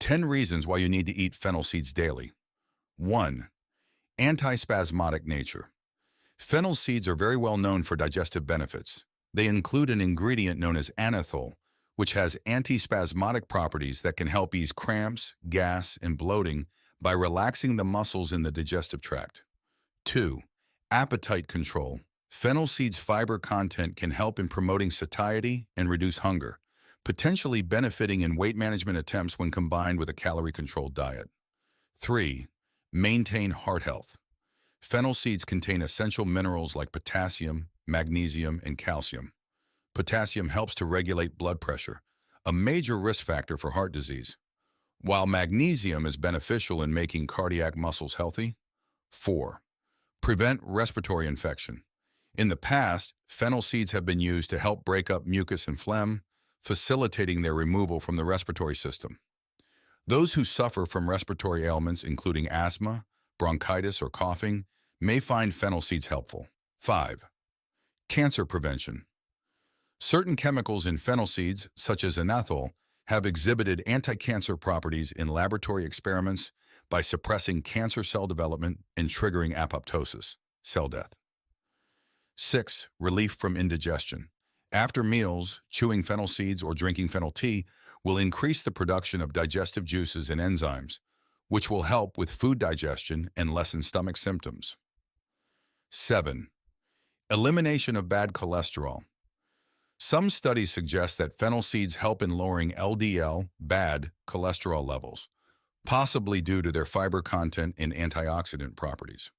10 reasons why you need to eat fennel seeds daily. 1. Antispasmodic nature. Fennel seeds are very well known for digestive benefits. They include an ingredient known as anethole, which has antispasmodic properties that can help ease cramps, gas, and bloating by relaxing the muscles in the digestive tract. 2. Appetite control. Fennel seeds' fiber content can help in promoting satiety and reduce hunger, potentially benefiting in weight management attempts when combined with a calorie-controlled diet. 3. Maintain heart health. Fennel seeds contain essential minerals like potassium, magnesium, and calcium. Potassium helps to regulate blood pressure, a major risk factor for heart disease, while magnesium is beneficial in making cardiac muscles healthy. 4. Prevent respiratory infection. In the past, fennel seeds have been used to help break up mucus and phlegm, facilitating their removal from the respiratory system. Those who suffer from respiratory ailments, including asthma, bronchitis, or coughing, may find fennel seeds helpful. 5. Cancer prevention. Certain chemicals in fennel seeds, such as anethole, have exhibited anti-cancer properties in laboratory experiments by suppressing cancer cell development and triggering apoptosis, cell death. 6. Relief from indigestion. After meals, chewing fennel seeds or drinking fennel tea will increase the production of digestive juices and enzymes, which will help with food digestion and lessen stomach symptoms. 7. Elimination of bad cholesterol. Some studies suggest that fennel seeds help in lowering LDL, bad cholesterol levels, possibly due to their fiber content and antioxidant properties.